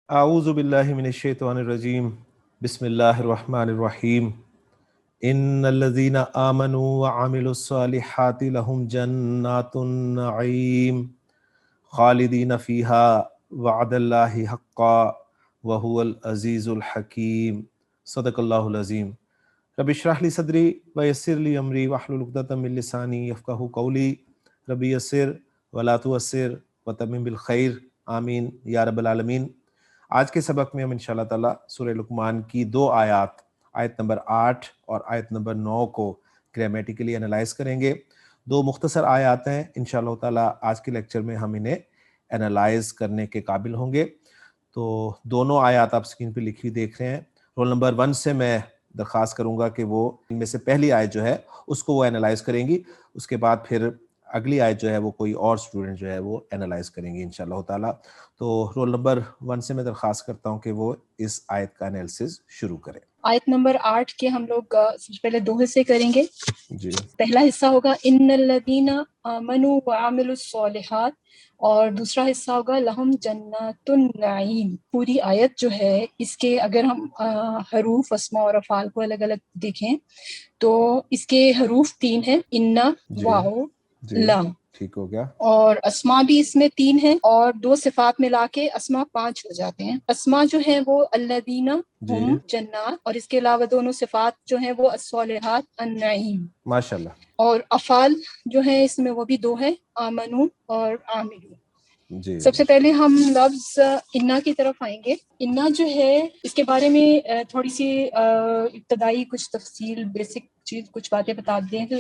اعوذ باللہ من الشیطان الرجیم بسم اللہ الرحمن الرحیم ان الذین آمنوا وعملوا الصالحات لهم جنات النعیم خالدین فیہا وعد اللہ حقا وہو العزیز الحکیم صدق اللہ العظیم۔ رب اشرح لی صدری ویسر لی امری واحلل عقدۃ من لسانی یفقہوا قولی رب یسر ولا تعسر وتمم بالخیر آمین یا رب العالمین۔ آج کے سبق میں ہم انشاءاللہ تعالیٰ سورہ لقمان کی دو آیات، آیت نمبر 8 اور آیت نمبر 9 کو گرامیٹیکلی انالائز کریں گے۔ دو مختصر آیات ہیں، انشاءاللہ تعالیٰ آج کے لیکچر میں ہم انہیں انالائز کرنے کے قابل ہوں گے۔ تو دونوں آیات آپ اسکرین پہ لکھی دیکھ رہے ہیں۔ رول نمبر 1 سے میں درخواست کروں گا کہ وہ ان میں سے پہلی آیت جو ہے اس کو وہ انالائز کریں گی، اس کے بعد پھر اگلی آیت جو ہے وہ کوئی اور اسٹوڈنٹ جو ہے وہ انالائز کریں گے انشاءاللہ تعالیٰ۔ تو رول نمبر 1 سے میں درخواست کرتا ہوں کہ وہ اس آیت کا انالیسز شروع کریں۔ آیت نمبر 8 کے ہم لوگ سب سے پہلے 2 حصے کریں گے۔ جی، پہلا حصہ ہوگا ان الذین آمنوا وعملوا الصالحات، اور دوسرا حصہ ہوگا لہم جنات النعیم۔ پوری آیت جو ہے اس کے اگر ہم حروف اسماء اور افعال کو الگ الگ دیکھیں تو اس کے حروف 3 ہیں، انا، واو، لام، ٹھیک ہو گیا۔ اور اسماء بھی اس میں 3 ہیں، اور 2 صفات ملا کے اسماء 5 ہو جاتے ہیں۔ اسماء جو ہیں وہ الذین ہم جنات، اور اس کے علاوہ دونوں صفات جو ہیں وہ الصالحات النعیم۔ ماشاءاللہ۔ اور افعال جو ہیں اس میں وہ بھی 2 ہیں، آمنو اور عاملو۔ جی، سب سے پہلے ہم لفظ انا کی طرف آئیں گے۔ انا جو ہے اس کے بارے میں تھوڑی سی ابتدائی کچھ تفصیل، بیسک چیز، کچھ باتیں بتا دیں تو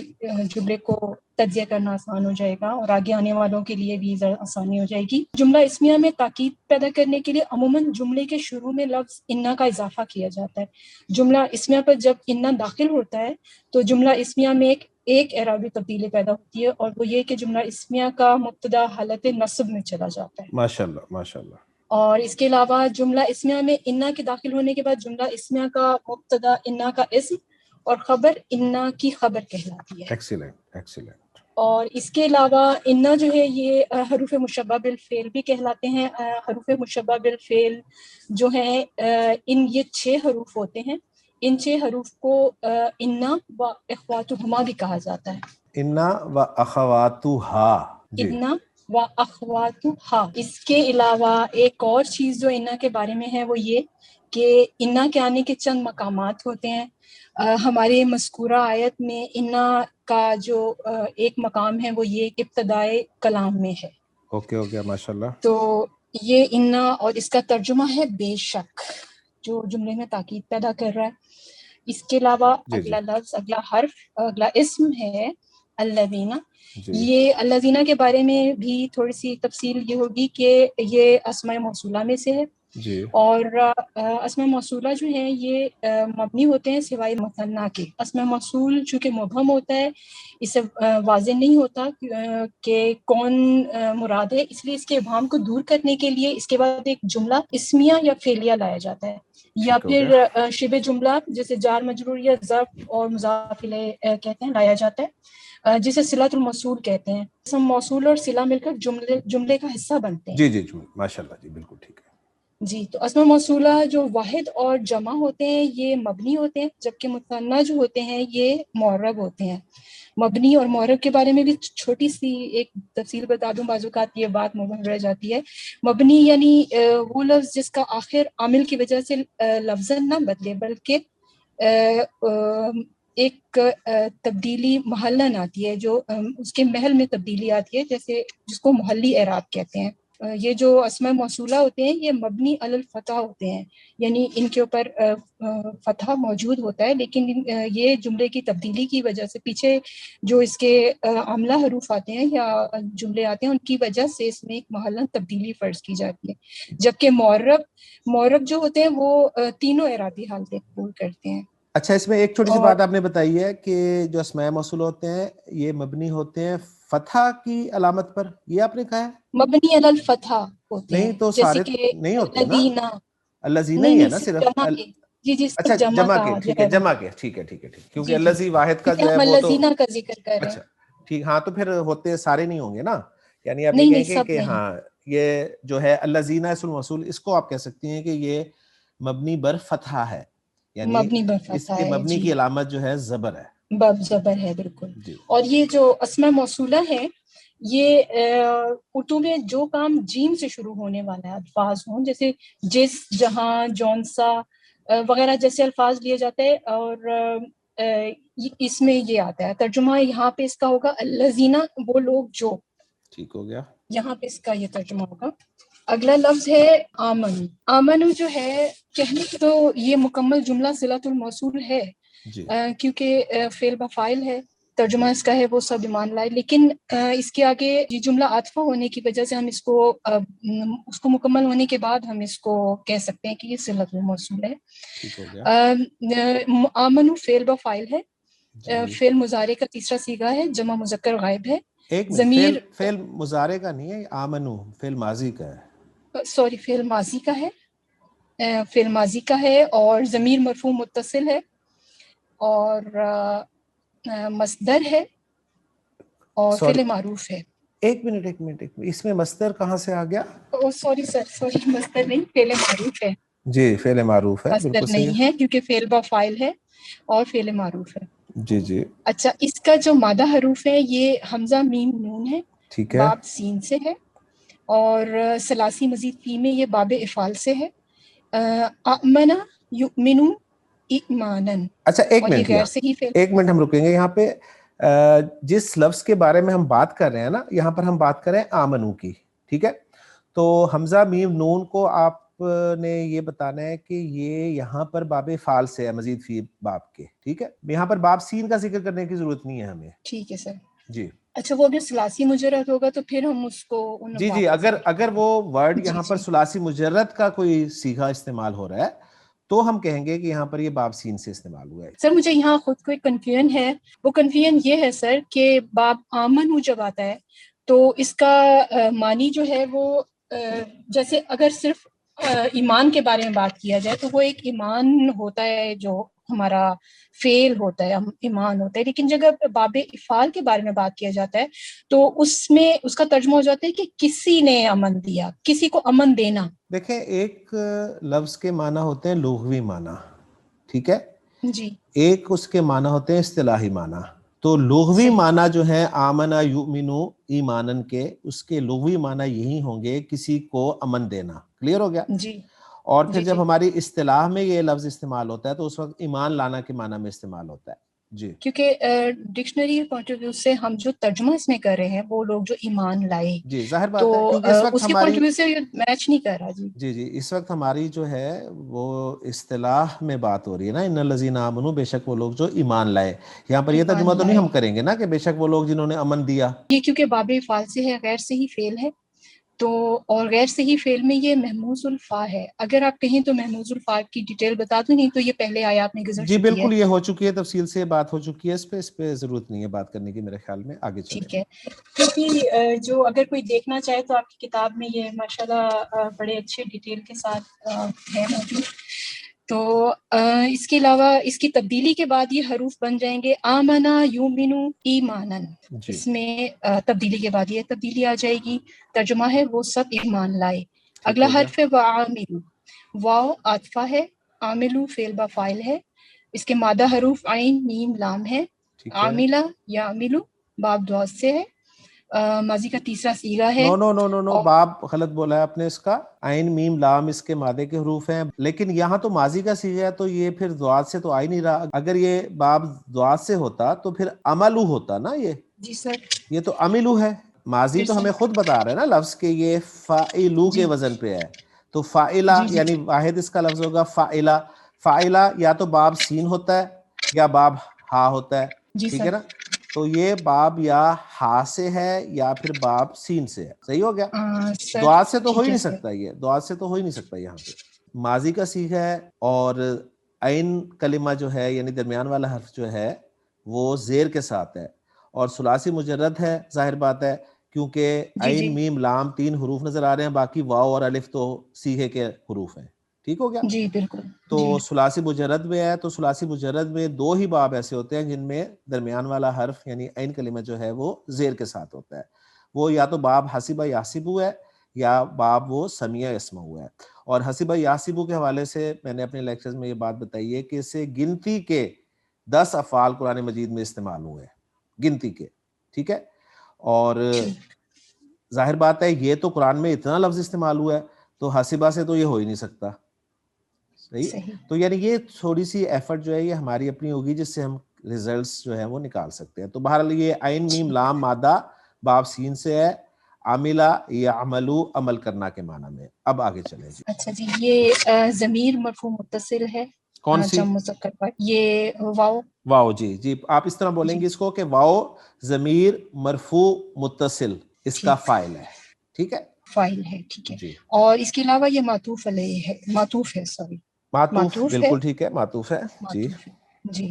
جملے کو تجزیہ کرنا آسان ہو جائے گا اور آگے آنے والوں کے لیے بھی آسانی ہو جائے گی۔ جملہ اسمیہ میں تاکید پیدا کرنے کے لیے عموماً جملے کے شروع میں لفظ انا کا اضافہ کیا جاتا ہے۔ جملہ اسمیہ پر جب انا داخل ہوتا ہے تو جملہ اسمیہ میں ایک اعرابی تبدیلی پیدا ہوتی ہے، اور وہ یہ کہ جملہ اسمیہ کا مبتدا حالت نصب میں چلا جاتا ہے۔ ماشاءاللہ ماشاءاللہ۔ اور اس کے علاوہ جملہ اسمیہ میں انا کے داخل ہونے کے بعد جملہ اسمیہ کا مبتدا انا کا اسم اور خبر انا کی خبر کہلاتی ہے۔ Excellent excellent. اور اس کے علاوہ انا جو ہے یہ حروف مشبہ بالفعل بھی کہلاتے ہیں۔ حروف مشبہ بالفعل جو ہیں یہ 6 حروف ہوتے ہیں۔ ان 6 حروف کو انا و اخواتہما بھی کہا جاتا ہے۔ انا و اخواتہا، انا و اخواتہا۔ اس کے علاوہ ایک اور چیز جو انا کے بارے میں ہے وہ یہ کہ انا کے آنے کے چند مقامات ہوتے ہیں۔ ہمارے مذکورہ آیت میں انا کا جو ایک مقام ہے وہ یہ ابتدائے کلام میں ہے۔ اوکے ہو گیا، ماشاءاللہ۔ تو یہ انا اور اس کا ترجمہ ہے بے شک، جو جملے میں تاکید پیدا کر رہا ہے۔ اس کے علاوہ اگلا لفظ، اگلا حرف، اگلا اسم ہے الذین۔ یہ الذین کے بارے میں بھی تھوڑی سی تفصیل یہ ہوگی کہ یہ اسماء موصولہ میں سے ہے، اور اسماء موصولہ جو ہیں یہ مبنی ہوتے ہیں سوائے مثنیٰ کے۔ اسماء موصول چونکہ مبہم ہوتا ہے، اس سے واضح نہیں ہوتا کہ کون مراد ہے، اس لیے اس کے ابہام کو دور کرنے کے لیے اس کے بعد ایک جملہ اسمیہ یا فعلیہ لایا جاتا ہے، یا پھر شبہ جملہ جیسے جار مجرور یا ظرف اور مضاف الیہ کہتے ہیں لایا جاتا ہے، جسے صلۃ الموصول کہتے ہیں۔ اسم موصول اور صلہ مل کر جملے کا حصہ بنتے ہیں۔ جی ماشاءاللہ، جی بالکل ٹھیک ہے۔ جی، تو اسماء موصولہ جو واحد اور جمع ہوتے ہیں یہ مبنی ہوتے ہیں، جبکہ مثنیٰ جو ہوتے ہیں یہ معرب ہوتے ہیں۔ مبنی اور معرب کے بارے میں بھی چھوٹی سی ایک تفصیل بتا دوں، بعض اوقات یہ بات مبہم رہ جاتی ہے۔ مبنی یعنی وہ لفظ جس کا آخر عامل کی وجہ سے لفظاً نہ بدلے، بلکہ ایک تبدیلی محلاً آتی ہے، جو اس کے محل میں تبدیلی آتی ہے، جیسے جس کو محلی اعراب کہتے ہیں۔ یہ جو اسماء موصولہ ہوتے ہیں یہ مبنی علی الفتح ہوتے ہیں، یعنی ان کے اوپر فتح موجود ہوتا ہے، لیکن یہ جملے کی تبدیلی کی وجہ سے پیچھے جو اس کے عاملہ حروف آتے ہیں یا جملے آتے ہیں ان کی وجہ سے اس میں ایک محلاً تبدیلی فرض کی جاتی ہے، جبکہ معرب جو ہوتے ہیں وہ تینوں اعرابی حالتیں قبول کرتے ہیں۔ اچھا، اس میں ایک چھوٹی سی بات آپ نے بتائی ہے کہ جو اسماء موصول ہوتے ہیں یہ مبنی ہوتے ہیں فتح کی علامت پر، یہ آپ نے کہا ہے؟ مبنی علی الفتح ہوتے ہیں، نہیں تو جیسے سارے کہ نہیں ہوتے نا، الذین ہی ہے نا صرف۔ جی اچھا، جمع کے، ٹھیک ہے، جمع کے، ٹھیک ہے کیونکہ الذی واحد کا جو ہے وہ تو الذین کا ذکر کر رہے ہیں۔ اچھا ٹھیک، ہاں تو پھر ہوتے سارے نہیں ہوں گے نا، یعنی آپ یہ نہیں کہیں گے سب کہ نہیں۔ ہاں یہ جو ہے الذین اسم موصول، اس کو آپ کہہ سکتی ہیں کہ یہ مبنی بر فتحہ ہے، یعنی مبنی بر اس فتحہ کے ہے، مبنی جی کی علامت جو ہے زبر ہے، باب زبر ہے بالکل. جی اور یہ جو اسماء موصولہ ہے یہ اردو میں جو کام جیم سے شروع ہونے والا ہے الفاظ ہوں، جیسے جس، جہاں، جون سا وغیرہ جیسے الفاظ لیے جاتے ہیں، اور اس میں یہ آتا ہے ترجمہ یہاں پہ اس کا ہوگا الذین، وہ لوگ جو، ٹھیک ہو گیا. یہاں پہ اس کا یہ ترجمہ ہوگا. اگلا لفظ ہے آمن. آمن جو ہے کہنے کی تو یہ مکمل جملہ صلۃ الموصول ہے، جی کیونکہ فعل بفاعل ہے، ترجمہ اس کا ہے وہ سب ایمان لائے، لیکن اس کے آگے یہ جملہ عاطفہ ہونے کی وجہ سے ہم اس کو مکمل ہونے کے بعد ہم اس کو کہہ سکتے ہیں کہ یہ صلۃ الموصول ہے. ٹھیک ہو گیا. آمن فعل بفاعل ہے، جی فعل مضارع کا تیسرا صیغہ ہے، جمع مذکر غائب ہے. ایک منٹ، ضمیر فعل مضارع کا نہیں ہے، آمنو فعل ماضی کا ہے. سوری فعل ماضی کا ہے، فعل ماضی کا ہے، اور ضمیر مرفوع متصل ہے، اور مصدر ہے، اور سوری فعل معروف ہے. ایک منٹ، اس میں مصدر کہاں سے آ گیا؟ سوری مصدر نہیں، فعل معروف ہے. جی فعل معروف ہے، مصدر بالکل صحیح نہیں ہے کیونکہ فعل بفاعل ہے اور فعل معروف ہے. جی جی اچھا، اس کا جو مادہ حروف ہے یہ حمزہ میم نون ہے، ٹھیک ہے. باب سین سے ہے، اور ثلاثی مزید فی میں یہ باب افعال سے ہے. آمنا یؤمنو ایمانن، اچھا اور یہ غیر سے ہی فعل. ایک منٹ ہم رکیں گے یہاں پہ. جس لفظ کے بارے میں ہم بات کر رہے ہیں نا، یہاں پر ہم بات کر رہے ہیں آمنو کی، ٹھیک ہے. تو حمزہ میم نون کو آپ نے یہ بتانا ہے کہ یہ یہاں پر باب فعال سے ہے مزید فی باب کے، ٹھیک ہے. یہاں پر باب سین کا ذکر کرنے کی ضرورت نہیں ہے ہمیں. ٹھیک ہے سر. جی اچھا، وہ اگر ثلاثی مجرد ہوگا تو پھر ہم اس کو جی اگر وہ ورڈ یہاں پر جی ثلاثی مجرد کا کوئی صیغہ استعمال ہو رہا ہے تو ہم کہیں گے کہ یہاں پر یہ باب سین سے استعمال ہوا ہے. سر مجھے یہاں خود کو ایک کنفیوژن ہے. وہ کنفیوژن یہ ہے سر کہ باب آمن جب آتا ہے تو اس کا معنی جو ہے وہ جیسے اگر صرف ایمان کے بارے میں بات کیا جائے تو وہ ایک ایمان ہوتا ہے جو ہمارا فعل ہوتا ہے، ایمان ہوتا ہے. لیکن جب باب افعال کے بارے میں بات کیا جاتا ہے تو اس میں اس کا ترجمہ ہو جاتا ہے کہ کسی نے امن دیا، کسی کو امن دینا. دیکھیں ایک لفظ کے معنی ہوتے ہیں لغوی معنی، ٹھیک ہے، جی ایک اس کے معنی ہوتے ہیں اصطلاحی معنی. تو لغوی صحیح. معنی جو ہے آمنا یؤمنو ایمانن کے، اس کے لغوی معنی یہی ہوں گے کسی کو امن دینا. کلیئر ہو گیا. جی اور پھر جی جب جی ہماری اصطلاح میں یہ لفظ استعمال ہوتا ہے تو اس وقت ایمان لانا کے معنی میں استعمال ہوتا ہے. جی کیونکہ ڈکشنری پوائنٹ آف ویو سے ہم جو ترجمہ اس میں کر رہے ہیں وہ لوگ جو ایمان لائے، جی ظاہر تو بات ہے کیونکہ اس وقت اس کے پوائنٹ ہماری آف ویو سے میچ نہیں کر رہا. جی اس وقت ہماری جو ہے وہ اصطلاح میں بات ہو رہی ہے نا، ان الذین آمنوا، بے شک وہ لوگ جو ایمان لائے. یہاں پر یہ ترجمہ ایمان تو نہیں لائے، ہم کریں گے نا کہ بے شک وہ لوگ جنہوں نے امن دیا. یہ کیونکہ باب فعال سے ہے، غیر صحیح فعل ہے، تو اور غیر صحیح فعل میں یہ محموز الفا ہے. اگر آپ کہیں تو محموز الفا کی ڈیٹیل بتا دوں، نہیں تو یہ پہلے آیات میں گزر جی چکی ہے. بالکل، یہ ہو چکی ہے، تفصیل سے بات ہو چکی ہے، اس پہ ضرورت نہیں ہے بات کرنے کی میرے خیال میں. آگے چلیں. ٹھیک ہے، کیونکہ جو اگر کوئی دیکھنا چاہے تو آپ کی کتاب میں یہ ماشاءاللہ بڑے اچھے ڈیٹیل کے ساتھ ہے موجود. تو اس کے علاوہ اس کی تبدیلی کے بعد یہ حروف بن جائیں گے آمنا یؤمنو ایمانن. جی اس میں تبدیلی کے بعد یہ تبدیلی آ جائے گی. ترجمہ ہے وہ سب ایمان لائے. ٹھیک اگلا ہو گیا. حرف ہے وعاملو. واو عاطفہ ہے، عاملو فعل بفاعل ہے. اس کے مادہ حروف عین میم لام ہے. ٹھیک ہے. عاملہ یا عاملو باب دعا سے ہے، ماضی کا تیسرا صیغہ ہے. نو اور باب غلط بولا ہے آپ نے. اس کا عین میم لام اس کے مادے کے حروف ہیں، لیکن یہاں تو ماضی کا صیغہ ہے تو یہ پھر ذوات سے تو آ ہی نہیں رہا. اگر یہ باب ذوات سے ہوتا تو پھر عملو ہوتا نا. جی سر، یہ تو عملو ہے. ماضی پھر تو سے ہمیں خود بتا رہا ہے نا لفظ کہ یہ فاعلو کے جی وزن پہ ہے. تو فاعلہ جی جی یعنی واحد اس کا لفظ ہوگا فاعلہ. فاعلہ یا تو باب سین ہوتا ہے یا باب ہا ہوتا ہے، جی ٹھیک سر. ہے نا. تو یہ باب یا ہا سے ہے یا پھر باب سین سے ہے. صحیح ہو گیا. سر دعا سے تو ہو ہی ٹھیک ہے نہیں سر. سکتا، یہ دعا سے تو ہو ہی نہیں سکتا. یہاں پہ ماضی کا صیغہ ہے اور عین کلمہ جو ہے یعنی درمیان والا حرف جو ہے وہ زیر کے ساتھ ہے، اور ثلاثی مجرد ہے. ظاہر بات ہے کیونکہ جی عین جی میم لام 3 حروف نظر آ رہے ہیں، باقی واو اور الف تو صیغے کے حروف ہیں. ٹھیک ہو گیا. جی بالکل. تو جی ثلاثی مجرد میں ہے تو ثلاثی مجرد میں 2 ہی باب ایسے ہوتے ہیں جن میں درمیان والا حرف یعنی عین کلمہ جو ہے وہ زیر کے ساتھ ہوتا ہے. وہ یا تو باب حسبہ یحسبو ہے یا باب وہ سمیع اسم ہوا ہے. اور حسب یاسبو کے حوالے سے میں نے اپنے لیکچرز میں یہ بات بتائی ہے کہ اسے گنتی کے 10 افعال قرآن مجید میں استعمال ہوئے ہیں, گنتی کے, ٹھیک ہے. اور ظاہر بات ہے یہ تو قرآن میں اتنا لفظ استعمال ہوا ہے تو حسبہ سے تو یہ ہو ہی نہیں سکتا, صحیح. تو یعنی یہ تھوڑی سی ایفرٹ جو ہے یہ ہماری اپنی ہوگی جس سے ہم ریزلٹس جو ہے وہ نکال سکتے ہیں. تو بہرحال یہ عین میم لام مادہ باب سین سے ہے, عاملہ یعملو عمل کرنا کے معنی میں. اب آگے چلیں جی. اچھا جی, یہ ضمیر مرفوع متصل ہے کون سی؟ جمع مذکر پر, یہ واو. واو, جی جی, آپ اس طرح بولیں گے اس کو کہ واو ضمیر مرفوع متصل اس کا فاعل ہے, ٹھیک ہے, فاعل ہے, ٹھیک ہے جی. اور اس کے علاوہ یہ معطوف علیہ ہے, معطوف ہے, سوری معطوف, بالکل ٹھیک ہے, معطوف ہے, جی جی.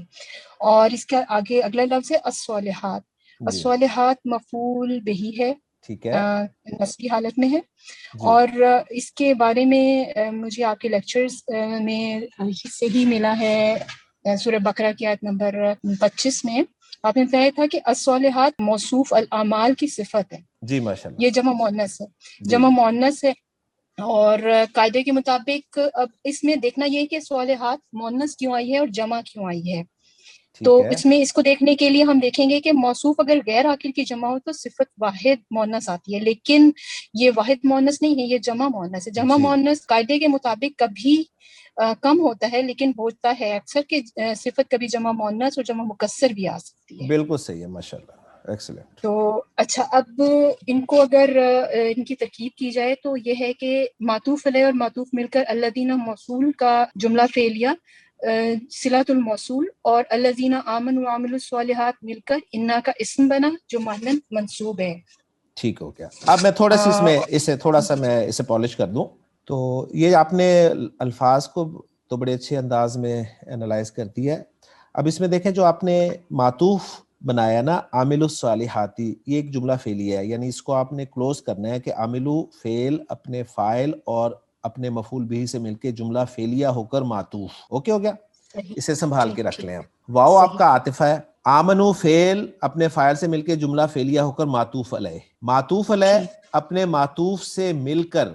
اور اس کا آگے اگلا لفظ ہے الصالحات. الصالحات مفعول بہی ہے, ٹھیک ہے, نصبی حالت میں ہے. اور اس کے بارے میں مجھے آپ کے لیکچرز میں سے ہی ملا ہے سورہ بقرہ کی آیت نمبر 25 میں آپ نے بتایا تھا کہ الصالحات موصوف الاعمال کی صفت ہے. جی ماشاءاللہ, یہ جمع مؤنث ہے, جمع مؤنث ہے. اور قاعدے کے مطابق اب اس میں دیکھنا یہ کہ صالحات مؤنث کیوں آئی ہے اور جمع کیوں آئی ہے. تو اس میں اس کو دیکھنے کے لیے ہم دیکھیں گے کہ موصوف اگر غیر عاقل کی جمع ہو تو صفت واحد مؤنث آتی ہے, لیکن یہ واحد مؤنث نہیں ہے, یہ جمع مؤنث ہے. جمع مؤنث قاعدے کے مطابق کبھی کم ہوتا ہے لیکن ہوتا ہے اکثر کہ صفت کبھی جمع مؤنث اور جمع مکسر بھی آ سکتی ہے. بالکل صحیح ہے, ماشاءاللہ, ایکسلنٹ. تو اچھا, اب ان کو اگر ان کی ترکیب کی جائے تو یہ ہے کہ معطوف علیہ اور معطوف مل کر الذین موصول کا جملہ فعلیہ صلۃ الموصول, اور الذین آمنوا وعملوا الصالحات مل کر انا کا اسم بنا جو مانن منصوب ہے. ٹھیک ہو گیا. اب میں تھوڑا سی اس میں تھوڑا سا میں اسے پالش کر دوں. تو یہ آپ نے الفاظ کو تو بڑے اچھے انداز میں انالائز کر دیا ہے. اب اس میں دیکھیں جو آپ نے معطوف بنایا نا, عامل الصالحاتی, یہ ایک جملہ فعلیہ ہے, یعنی اس کو آپ نے کلوز کرنا ہے کہ عاملو فعل اپنے فاعل اور اپنے مفعول بھی سے مل کے جملہ فعلیہ ہو کر معطوف. اوکے ہو گیا, اسے سنبھال کے رکھ لیں. اب واو آپ کا عاطفہ ہے, آمنو فعل اپنے فاعل سے مل کے جملہ فعلیہ ہو کر معطوف علیہ. معطوف علیہ اپنے معطوف سے مل کر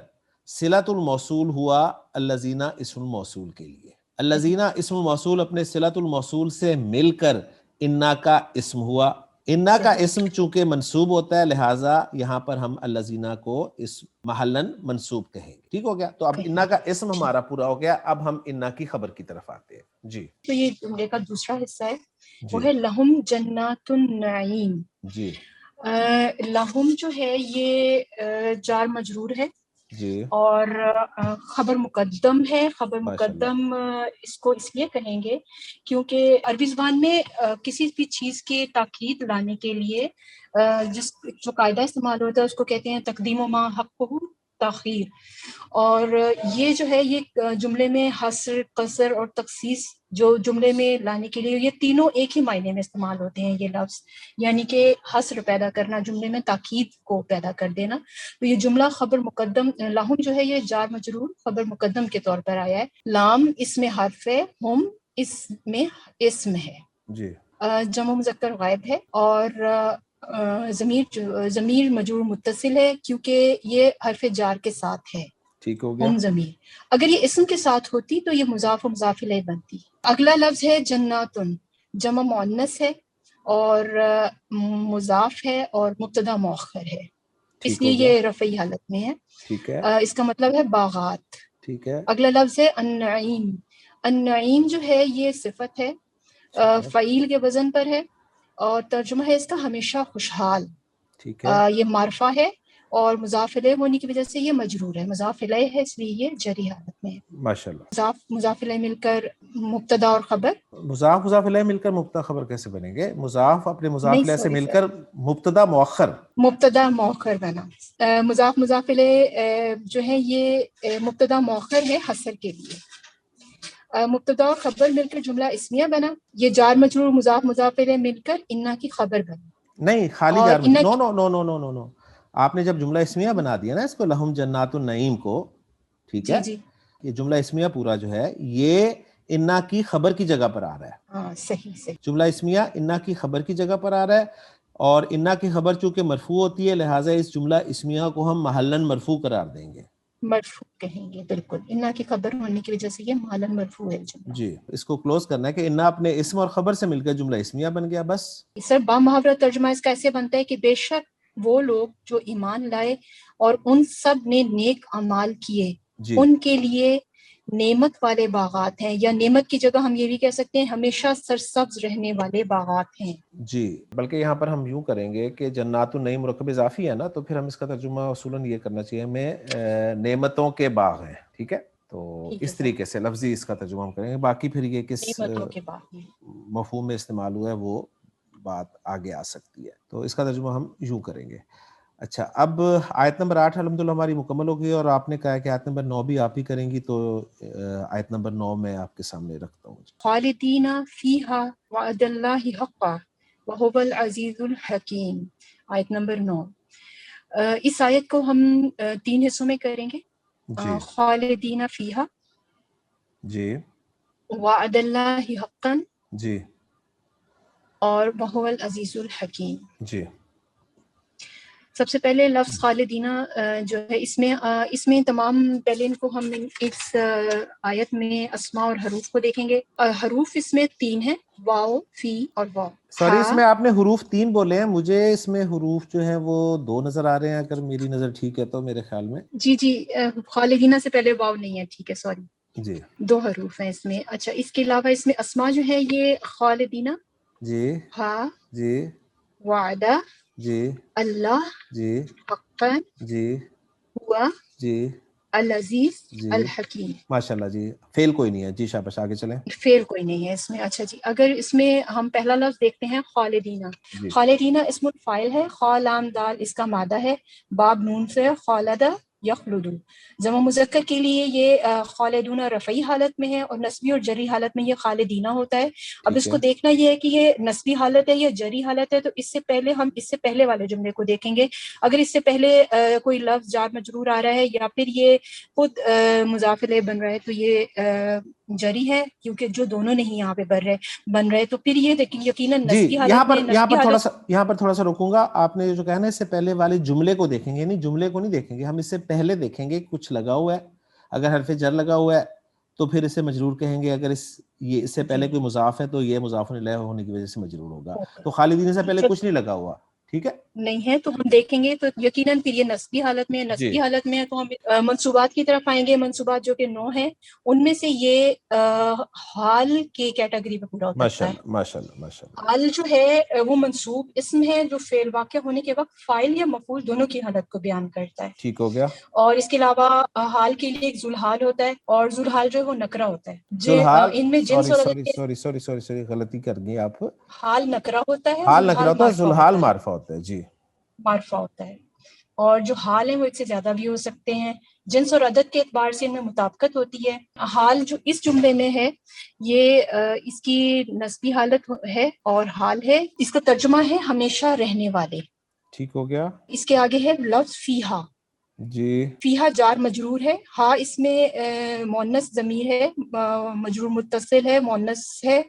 صلۃ الموصول ہوا الذین اسم الموصول کے لیے. الذین اسم الموصول اپنے صلۃ الموصول سے مل کر انا کا اسم ہوا. انا کا اسم چونکہ منصوب ہوتا ہے لہٰذا یہاں پر ہم الذین کو اس محلن منصوب کہیں گے. ٹھیک ہو گیا. تو اب انا کا اسم ہمارا پورا ہو گیا. اب ہم انا کی خبر کی طرف آتے ہیں. جی, تو یہ جملے کا دوسرا حصہ ہے, وہ ہے لہم جنات النعیم. جی, لہم جو ہے یہ جار مجرور ہے, جی, اور خبر مقدم ہے. خبر مقدم اس کو اس لیے کہیں گے کیونکہ عربی زبان میں کسی بھی چیز کی تاکید لانے کے لیے جس جو قاعدہ استعمال ہوتا ہے اس کو کہتے ہیں تقدیم و ما حقہ تاخیر. اور یہ جو ہے یہ جملے میں حصر, قصر اور تخصیص جو جملے میں لانے کے لیے یہ تینوں ایک ہی معنی میں استعمال ہوتے ہیں یہ لفظ, یعنی کہ حصر پیدا کرنا, جملے میں تاکید کو پیدا کر دینا. تو یہ جملہ خبر مقدم لہم جو ہے یہ جار مجرور خبر مقدم کے طور پر آیا ہے. لام اس میں حرف ہے, ہم اس میں اسم ہے, جی, جمع مذکر غائب ہے, اور ضمیر مجرور متصل ہے کیونکہ یہ حرف جار کے ساتھ ہے. ٹھیک ہو گیا. ہم ضمیر اگر یہ اسم کے ساتھ ہوتی تو یہ مضاف و مضاف الیہ بنتی. اگلا لفظ ہے جناتن, جمع مؤنث ہے اور مضاف ہے اور مبتدا مؤخر ہے, اس لیے یہ رفعی حالت میں ہے. ٹھیک ہے, اس کا مطلب ہے باغات. ٹھیک ہے. اگلا لفظ ہے النعیم. النعیم جو ہے یہ صفت ہے, فعیل کے وزن پر ہے, اور ترجمہ ہے اس کا ہمیشہ خوشحال. ٹھیک ہے, یہ معرفہ ہے اور مضاف الیہ ہونے کی وجہ سے یہ مجرور ہے, مضاف الیہ ہے اس لیے یہ جری حالت میں ہے. ماشاءاللہ. مضاف الیہ مل کر مبتدا اور خبر. مضاف الیہ مل کر مبتدا خبر کیسے بنیں گے؟ مضاف اپنے مضاف نہیں الیہ سے سوری مل سر, کر مبتدا مؤخر بنا. مضاف الیہ جو ہے یہ مبتدا مؤخر ہے حصر کے لیے. مبتدا اور خبر مل کر جملہ اسمیہ بنا. یہ جار مجرور مضاف الیہ مل کر انا کی خبر بنی. نہیں, خالی جار مجرور, نو نو نو نو نو نو, آپ نے جب جملہ اسمیہ بنا دیا نا اس کو لہم جنات النعیم کو, ٹھیک ہے, یہ جملہ اسمیہ پورا جو ہے یہ انا کی خبر کی جگہ پر آ رہا ہے. صحیح. جملہ اسمیہ انا کی خبر کی جگہ پر آ رہا ہے, اور انا کی خبر چونکہ مرفوع ہوتی ہے لہٰذا اس جملہ اسمیہ کو ہم محلاً مرفوع قرار دیں گے، مرفوع کہیں گے، بالکل، انا کی خبر ہونے کی وجہ سے یہ محلاً مرفوع ہے جملہ۔ جی اس کو کلوز کرنا ہے کہ انا اپنے اسم اور خبر سے مل کر جملہ اسمیہ بن گیا بس۔ سر با محاورہ ترجمہ اس کا ایسے بنتا ہے کہ بے شک وہ لوگ جو ایمان لائے اور ان سب نے نیک اعمال کیے، جی ان کے لیے نعمت والے باغات ہیں، یا نعمت کی جگہ ہم یہ بھی کہہ سکتے ہیں ہمیشہ سرسبز رہنے والے باغات ہیں۔ جی بلکہ یہاں پر ہم یوں کریں گے کہ جنات النعیم مرکب اضافی ہے نا، تو پھر ہم اس کا ترجمہ اصولاً یہ کرنا چاہیے ہمیں نعمتوں کے باغ ہیں، ٹھیک ہے، تو ٹھیک ہے اس سر، طریقے سے لفظی اس کا ترجمہ ہم کریں گے، باقی پھر یہ کس نعمتوں کے باغ ہیں۔ مفہوم میں استعمال ہوا ہے وہ بات آگے آ سکتی ہے، تو اس کا ترجمہ ہم یوں کریں گے۔ اچھا اب آیت نمبر 8 الحمدللہ ہماری مکمل ہو گئی، اور آپ نے کہا کہ آیت نمبر 9 بھی آپ ہی کریں گی، تو آیت نمبر 9 میں آپ کے سامنے رکھتا ہوں۔ خالدین فیہا وعد اللہ حقا وہو العزیز الحکیم، آیت نمبر 9۔ اس آیت کو ہم 3 حصوں میں کریں گے۔ جی خالدین فیہا، جی وعد اللہ حقا، جی اور وہو العزیز الحکیم۔ جی سب سے پہلے لفظ خالدینہ جو ہے اس میں تمام، پہلے ان کو ہم اس آیت میں اسماء اور حروف کو دیکھیں گے۔ حروف اس میں 3 ہیں، واو، فی اور واو۔ سوری اس میں آپ نے حروف 3 بولے ہیں، مجھے اس میں حروف جو ہیں وہ 2 نظر آ رہے ہیں، اگر میری نظر ٹھیک ہے تو میرے خیال میں۔ جی خالدینہ سے پہلے واو نہیں ہے، ٹھیک ہے، سوری، جی 2 حروف ہیں اس میں۔ اچھا اس کے علاوہ اس میں اسماء جو ہے یہ خالدینہ، جی ہا، جی وعدہ، جی اللہ، جی حقا، جی ہوا، جی العزیز، جی الحکیم۔ ماشاء اللہ جی، فیل کوئی نہیں ہے، جی شاباش آگے چلیں۔ فیل کوئی نہیں ہے اس میں۔ اچھا جی، اگر اس میں ہم پہلا لفظ دیکھتے ہیں خالدینہ۔ جی خالدینہ اسم الفاعل ہے، خا لام دال اس کا مادہ ہے، باب نون سے خالدہ یخلدو۔ جمع مذکر کے لیے یہ خالدون رفعی حالت میں ہے، اور نصبی اور جری حالت میں یہ خالدینہ ہوتا ہے۔ اب ٹھیک اس ہے کو دیکھنا یہ ہے کہ یہ نصبی حالت ہے یا جری حالت ہے، تو اس سے پہلے ہم اس سے پہلے والے جملے کو دیکھیں گے۔ اگر اس سے پہلے کوئی لفظ جار مجرور آ رہا ہے یا پھر یہ خود مضاف الیہ بن رہا ہے، تو یہ جری ہے، کیونکہ جو دونوں نہیں یہاں پہ بن رہے، تو پھر یہ یقیناً جی نصبی حالت میں، نصبی حالت۔ یہاں پر تھوڑا سا رکوں گا، آپ نے جو کہا نا اس سے پہلے والے جملے کو دیکھیں گے، نہیں جملے کو نہیں دیکھیں گے، ہم اس سے پہلے دیکھیں گے کچھ لگا ہوا ہے، اگر حرف جر لگا ہوا ہے تو پھر اسے مجرور کہیں گے، اگر یہ اس سے پہلے کوئی مضاف ہے تو یہ مضاف الیہ ہونے کی وجہ سے مجرور ہوگا، تو خالدین سے پہلے کچھ نہیں لگا ہوا، ٹھیک ہے نہیں ہے تو ہم دیکھیں گے، تو یقیناً پھر یہ نصبی حالت میں ہے۔ جی نصبی حالت میں ہے تو ہم منصوبات کی طرف آئیں گے۔ منصوبات جو کہ 9 ہیں، ان میں سے یہ حال کے کیٹیگری میں پورا ماشاء اترتا ہے۔ اللہ ماشاء اللہ ماشاء اللہ حال جو ہے وہ منصوب اسم ہے جو فعل واقع ہونے کے وقت فاعل یا مفعول دونوں کی حالت کو بیان کرتا ہے۔ ٹھیک ہو گیا۔ اور اس کے علاوہ حال کے لیے ایک ذوالحال ہوتا ہے، اور ذوالحال جو ہے وہ نکرہ ہوتا ہے۔ ذوالحال، ان میں جنس اور عدد کے سوری غلطی کر گئی آپ، حال نکرہ ہوتا ہے، حال نکرا ذوالحال ہوتا ہے، معرفہ ذوالحال ہوتا ہے، معرفہ ہوتا ہے، جی معرفہ ہوتا ہے۔ اور جو حال ہیں وہ ایک سے زیادہ بھی ہو سکتے ہیں، جنس اور عدد کے اعتبار سے ان میں مطابقت ہوتی ہے۔ حال جو اس جملے میں ہے یہ اس کی نسبی حالت ہے اور حال ہے، اس کا ترجمہ ہے ہمیشہ رہنے والے۔ ٹھیک ہو گیا اس کے آگے ہے لفظ فیہا۔ جی فیہا جار مجرور ہے، ہا اس میں مؤنث ضمیر ہے، مجرور متصل ہے، مؤنث ہے،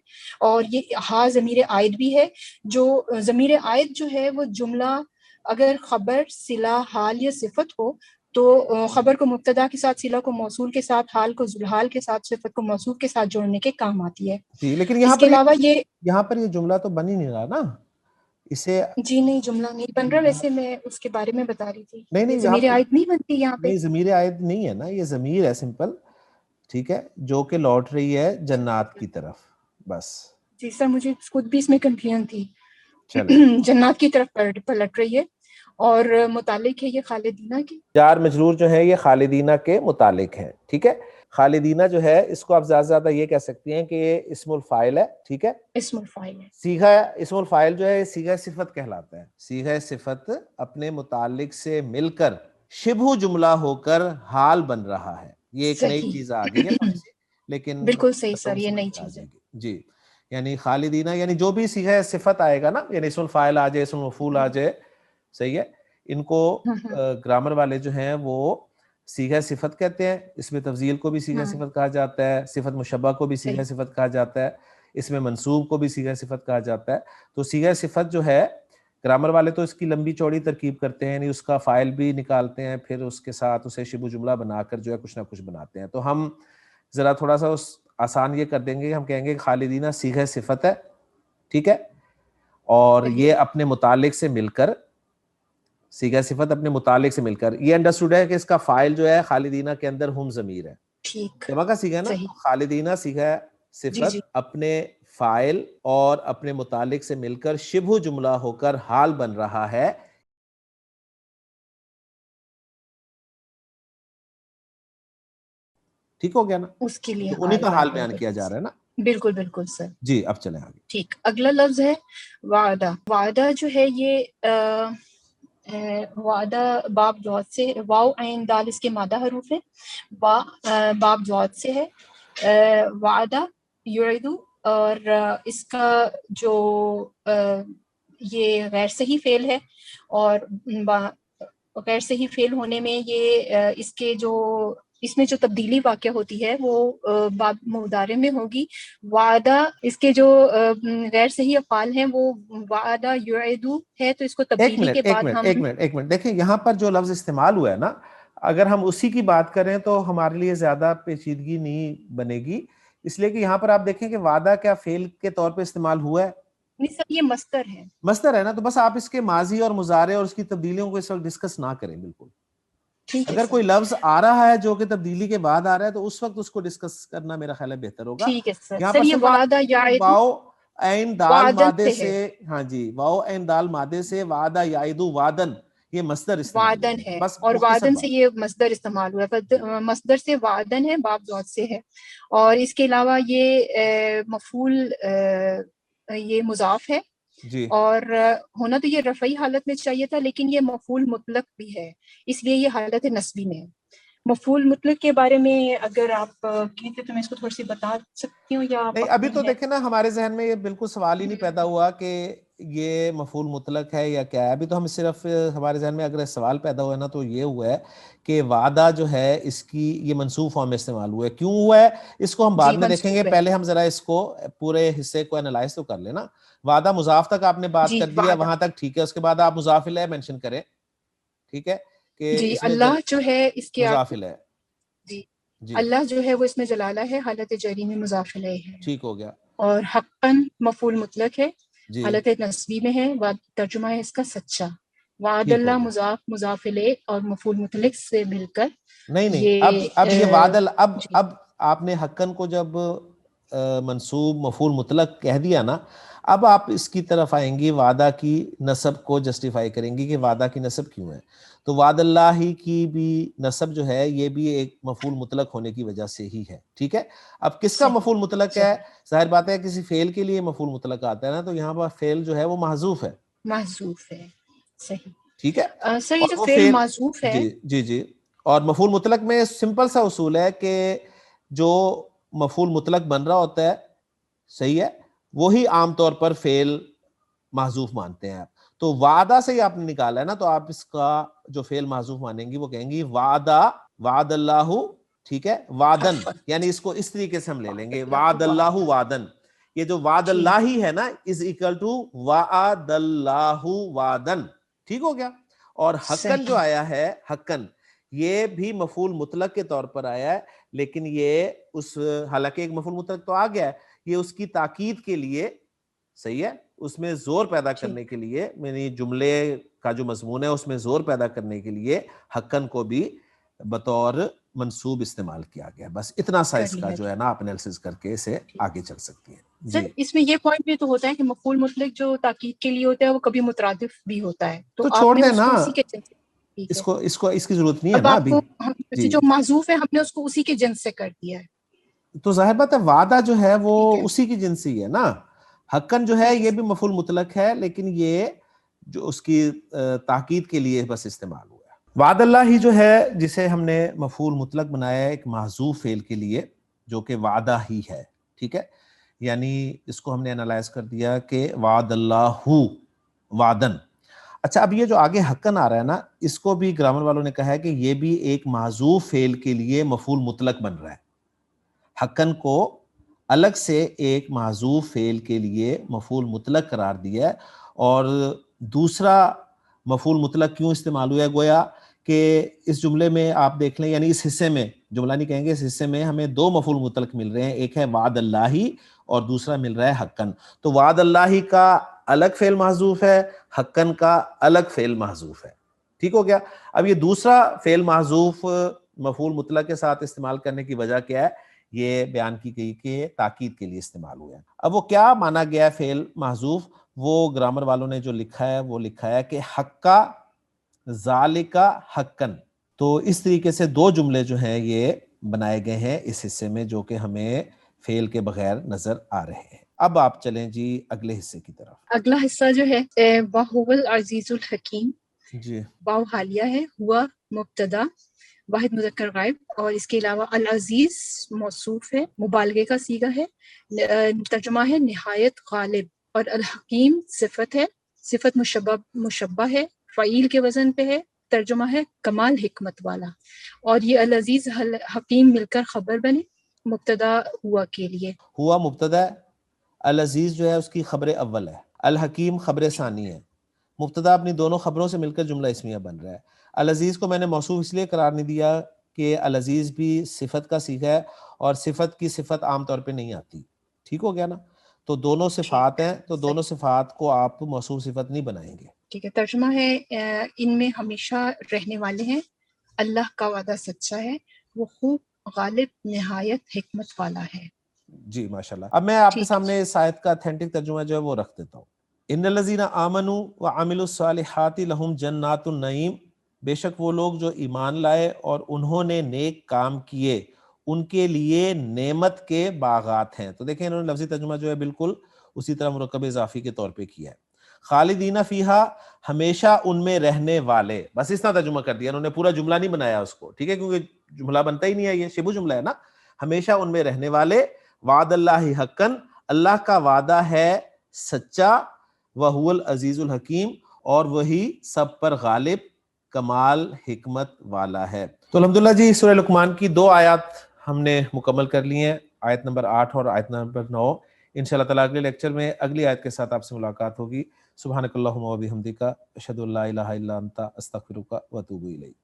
اور یہ ہا ضمیر عائد بھی ہے۔ جو ضمیر عائد جو ہے وہ جملہ اگر خبر، صلہ، حال یا صفت ہو تو خبر کو مبتدا کے ساتھ، صلہ کو موصول کے ساتھ، حال کو ذوالحال کے ساتھ، صفت کو موصوف کے ساتھ جوڑنے کے کام آتی ہے۔ جی، لیکن اس کے علاوہ یہاں پر یہ جملہ تو بن ہی نہیں رہا نا، اسے جی نہیں جملہ نہیں بن رہا، ویسے میں اس کے بارے میں بتا رہی تھی، یہ نہیں یہاں ضمیر پر عائد نہیں بنتی یہاں پہ۔ نہیں، ضمیر عائد نہیں ہے نا، یہ ضمیر ہے سمپل، ٹھیک ہے، جو کہ لوٹ رہی ہے جنات کی طرف، بس۔ جی سر مجھے خود بھی اس میں کنفیوژن تھی، چلے جنات کی طرف پلٹ رہی ہے، اور متعلق ہے یہ خالدینہ کی۔ جار مجرور جو ہے یہ خالدینہ کے متعلق ہے، ٹھیک ہے۔ خالدینہ جو ہے اس کو آپ زیادہ سے زیادہ یہ کہہ سکتی ہیں کہ یہ اسم الفاعل ہے، ٹھیک ہے۔ اسم الفاعل ہے۔ صیغہ اسم الفاعل جو ہے صیغہ صفت کہلاتا ہے۔ صیغہ صفت اپنے متعلق سے مل کر شبہ جملہ ہو کر حال بن رہا ہے، یہ ایک نئی چیز آ گئی ہے تھوڑی سی، لیکن بالکل صحیح سر، تم یہ سمجھ نئی میں آ چیز ہے۔ جائے گی جی۔ یعنی خالدینہ یعنی جو بھی صیغہ صفت آئے گا نا، یعنی اسم الفاعل آ جائے، اسم مفعول آ جائے، صحیح ہے، ان کو گرامر والے جو ہیں وہ صیغہ صفت کہتے ہیں۔ اس میں تفضیل کو بھی صیغہ صفت کہا جاتا ہے، صفت مشبہ کو بھی صیغہ صفت کہا جاتا ہے، اس میں منصوب کو بھی صیغہ صفت کہا جاتا ہے۔ تو صیغہ صفت جو ہے گرامر والے تو اس کی لمبی چوڑی ترکیب کرتے ہیں، یعنی اس کا فائل بھی نکالتے ہیں، پھر اس کے ساتھ اسے شبہ جملہ بنا کر جو ہے کچھ نہ کچھ بناتے ہیں. تو ہم ذرا تھوڑا سا آسان یہ کر دیں گے، ہم کہیں گے خالدینہ صیغہ صفت ہے، ٹھیک ہے، اور یہ اپنے متعلق سے مل کر، صیغہ صفت اپنے متعلق سے مل کر، یہ انڈرسٹوڈ ہے کہ اس کا فائل جو ہے خالدینہ کے اندر ہم ضمیر ہے، ٹھیک، جمع کا صیغہ ہے نا. خالدینہ صیغہ صفت اپنے فائل اور اپنے متعلق سے مل کر شبہ جملہ ہو کر حال بن رہا ہے. ٹھیک ہو گیا نا، اس کے لیے تو انہی کا حال بیان کیا جا رہا ہے نا. بالکل بالکل سر. جی اب چلیں آگے. ٹھیک، اگلا لفظ ہے وعدہ. وعدہ جو ہے یہ وعدہ باب ضاد سے، واو عین دال اس کے مادہ حروف ہے، باب ضاد سے ہے. وعدہ یعیدو، اور اس کا جو یہ غیر صحیح فعل ہے، اور غیر صحیح فعل ہونے میں یہ اس میں جو تبدیلی واقع ہوتی ہے وہ باب مضارع میں ہوگی. وعدہ، اس کے جو غیر صحیح افعال ہیں وہ وعدہ یعیدو ہے، تو اس کو تبدیلی کے بعد ہم ایک منٹ دیکھیں یہاں پر جو لفظ استعمال ہوا ہے نا، اگر ہم اسی کی بات کریں تو ہمارے لیے زیادہ پیچیدگی نہیں بنے گی، اس لیے کہ یہاں پر آپ دیکھیں کہ وعدہ کیا فعل کے طور پہ استعمال ہوا ہے؟ نہیں سر، یہ مصدر ہے. مصدر ہے نا، تو بس آپ اس کے ماضی اور مضارع اور اس کی تبدیلیوں کو اس وقت ڈسکس نہ کریں. بالکل اگر کوئی لفظ آ رہا ہے جو کہ تبدیلی کے بعد آ رہا ہے تو اس وقت اس کو ڈسکس کرنا میرا خیال ہے بہتر ہوگا. ٹھیک ہے سر. یہاں سر پر یہ وعدہ یعیدو واو عین دال مادے سے، ہاں جی، واو عین دال مادے سے وعدہ یعیدو وعدن، یہ مصدر استعمال وعدن ہے، بس اور مختصر وعدن بات. سے یہ مصدر استعمال ہوا ہے، مصدر سے وعدن ہے، باب ضاد سے ہے. اور اس کے علاوہ یہ مفعول یہ مضاف ہے، جی اور ہونا تو یہ رفعی حالت میں چاہیے تھا، لیکن یہ مفعول مطلق بھی ہے، اس لیے یہ حالت نصبی میں ہے. مفعول مطلق کے بارے میں اگر آپ کہتے تو میں اس کو تھوڑی سی بتا سکتی ہوں، یا نہیں ابھی تو دیکھیں نا ہمارے ذہن میں یہ بالکل سوال ہی نہیں پیدا ہوا کہ یہ مفعول مطلق ہے یا کیا ہے. ابھی تو ہم صرف ہمارے ذہن میں اگر سوال پیدا ہوا ہے نا تو یہ ہوا ہے کہ وعدہ جو ہے اس کی یہ منصوب فارم میں استعمال ہوا ہے. کیوں ہوا ہے اس کو ہم بعد میں دیکھیں گے، پہلے ہم ذرا اس کو پورے حصے کو انالائز تو کر لیں نا. وعدہ مضاف تک آپ نے بات کر دی ہے، وہاں تک ٹھیک ہے. اس کے بعد آپ مضاف الیہ مینشن کریں، ٹھیک ہے، کہ جی اس میں اللہ جو ہے اس کے مضاف الیہ، جی اللہ جو ہے وہ اس میں جلالہ ہے، حالت جری میں مضاف الیہ ہے. ٹھیک ہو گیا. اور حقاً مفعول مطلق ہے، جی حالت نصبی میں ہے. ترجمہ ہے اس کا سچا. وعد ٹھیک ہو اللہ گیا. مضاف الیہ اور مفعول مطلق سے مل کر نہیں اب یہ وعدل اب آپ نے حقاً کو جب منصوب مفعول مطلق کہہ دیا نا، اب آپ اس کی طرف آئیں گی، وعدہ کی نسب کو جسٹیفائی کریں گی کہ وعدہ کی نسب کیوں ہے. تو وعد اللہ ہی کی بھی نسب جو ہے یہ بھی ایک مفعول مطلق ہونے کی وجہ سے ہی ہے. ٹھیک ہے، اب کس کا مفعول مطلق ہے؟ ظاہر بات ہے کسی فعل کے لیے مفعول مطلق آتا ہے نا، تو یہاں پر فعل جو ہے وہ محذوف ہے. محذوف ہے، صحیح. ٹھیک ہے، سر یہ جو فعل محذوف ہے، جی اور مفعول مطلق میں سمپل سا اصول ہے کہ جو مفعول مطلق بن رہا ہوتا ہے، صحیح ہے، وہی عام طور پر فعل محذوف مانتے ہیں آپ. تو وعدہ سے ہی آپ نے نکالا ہے نا، تو آپ اس کا جو فعل محذوف مانیں گی وہ کہیں گی وعدہ، وعد اللہ، ٹھیک ہے، وعدن، یعنی اس کو اس طریقے سے ہم لے لیں گے وعد اللہ وعدن. یہ جو وعد اللہ ہی ہے نا از اکول ٹو وعد اللہ وعدن. ٹھیک ہو گیا. اور حقاً جو آیا ہے، حقاً یہ بھی مفعول مطلق کے طور پر آیا ہے، لیکن یہ اس حالانکہ ایک مفعول مطلق تو آ گیا ہے، یہ اس کی تاکید کے لیے، صحیح ہے، اس میں زور پیدا کرنے کے لیے، یعنی جملے کا جو مضمون ہے اس میں زور پیدا کرنے کے لیے حقاً کو بھی بطور منصوب استعمال کیا گیا. بس اتنا سا اس کا جو ہے نا آپ انالیسس کر کے اسے آگے چل سکتی ہیں. سر اس میں یہ پوائنٹ بھی تو ہوتا ہے کہ مفعول مطلق جو تاکید کے لیے ہوتا ہے وہ کبھی مترادف بھی ہوتا ہے، تو چھوڑ آپ نے دیں اس نا، کو اسی کے جنس سے، اس کی ضرورت نہیں ہے اب نا آپ ابھی. کو جو محذوف ہے ہم نے اس کو اسی کے جنس سے کر دیا ہے. تو ظاہر بات ہے وعدہ جو ہے وہ اسی کی جنسی ہے نا. حقاً جو ہے یہ بھی مفعول مطلق ہے، لیکن یہ جو اس کی تاکید کے لیے بس استعمال ہوا ہے. وعد اللہ ہی جو ہے جسے ہم نے مفعول مطلق بنایا ہے ایک محذوف فعل کے لیے جو کہ وعدہ ہی ہے. ٹھیک ہے، یعنی اس کو ہم نے انالائز کر دیا کہ وعد اللہ وعدن. اچھا اب یہ جو آگے حقاً آ رہا ہے نا، اس کو بھی گرامر والوں نے کہا ہے کہ یہ بھی ایک محذوف فعل کے لیے مفعول مطلق بن رہا ہے. حقاً کو الگ سے ایک محذوف فعل کے لیے مفعول مطلق قرار دیا ہے، اور دوسرا مفعول مطلق کیوں استعمال ہوا ہے؟ گویا کہ اس جملے میں آپ دیکھ لیں، یعنی اس حصے میں، جملہ نہیں کہیں گے، اس حصے میں ہمیں دو مفعول مطلق مل رہے ہیں، ایک ہے وعد اللہ اور دوسرا مل رہا ہے حقن۔ تو وعد اللہ کا الگ فعل محذوف ہے، حقن کا الگ فعل محذوف ہے، ٹھیک ہو گیا۔ اب یہ دوسرا فعل محذوف مفعول مطلق کے ساتھ استعمال کرنے کی وجہ کیا ہے؟ یہ بیان کی گئی کہ تاکید کے لیے استعمال ہوا ہے۔ اب وہ کیا مانا گیا ہے فعل محذوف؟ وہ گرامر والوں نے جو لکھا ہے وہ لکھا ہے کہ حقا ذالکا حقن۔ تو اس طریقے سے دو جملے جو ہیں یہ بنائے گئے ہیں اس حصے میں، جو کہ ہمیں فعل کے بغیر نظر آ رہے ہیں۔ اب آپ چلیں جی اگلے حصے کی طرف۔ اگلا حصہ جو ہے وَهُوَ الْعَزِيزُ الْحَكِيمُ، جی واو حالیہ ہے، ہوا مبتدا واحد مذکر غائب، اور اس کے علاوہ العزیز موصوف ہے، مبالغے کا صیغہ ہے، ترجمہ ہے نہایت غالب، اور الحکیم صفت ہے، صفت مشبہ ہے، فعیل کے وزن پہ ہے، ترجمہ ہے کمال حکمت والا، اور یہ العزیز حکیم مل کر خبر بنے مبتدا ہوا کے لیے۔ ہوا مبتدا ہے، العزیز جو ہے اس کی خبر اول ہے، الحکیم خبر ثانی ہے۔ مبتدا اپنی دونوں خبروں سے مل کر جملہ اسمیہ بن رہا ہے۔ العزیز کو میں نے موصوف اس لیے قرار نہیں دیا کہ العزیز بھی صفت کا صیغہ ہے، اور صفت کی صفت عام طور پہ نہیں آتی، ٹھیک ہو گیا نا؟ تو دونوں صفات ہیں، تو دونوں صفات کو آپ موصوف صفت نہیں بنائیں گے۔ ٹھیک ہے، ترجمہ ہے ان میں ہمیشہ رہنے والے ہیں، اللہ کا وعدہ سچا ہے، وہ خوب غالب نہایت حکمت والا ہے۔ جی ماشاءاللہ۔ اب میں آپ کے ٹھیک ہے، سامنے اس آیت کا اتھینٹک ترجمہ جو ہے وہ رکھ دیتا ہوں۔ ان الذین آمنوا وعملوا الصالحات لہم جنات النعیم، بے شک وہ لوگ جو ایمان لائے اور انہوں نے نیک کام کیے، ان کے لیے نعمت کے باغات ہیں۔ تو دیکھیں انہوں نے لفظی ترجمہ جو ہے بالکل اسی طرح مرکب اضافی کے طور پہ کیا ہے۔ خالدین فیہا، ہمیشہ ان میں رہنے والے، بس اس طرح ترجمہ کر دیا انہوں نے، پورا جملہ نہیں بنایا اس کو، ٹھیک ہے، کیونکہ جملہ بنتا ہی نہیں ہے، یہ شبہ جملہ ہے نا۔ ہمیشہ ان میں رہنے والے، وعد اللہ حقن، اللہ کا وعدہ ہے سچا، وہو العزیز الحکیم، اور وہی سب پر غالب کمال حکمت والا ہے۔ تو الحمدللہ جی سورہ لقمان کی دو آیات ہم نے مکمل کر لی ہیں، آیت نمبر 8 اور آیت نمبر 9۔ انشاءاللہ تعالیٰ اگلے لیکچر میں اگلی آیت کے ساتھ آپ سے ملاقات ہوگی۔ سبحانک اللہم و بحمدک، اشہد ان لا الہ الا انت، استغفرک و اتوب الیک۔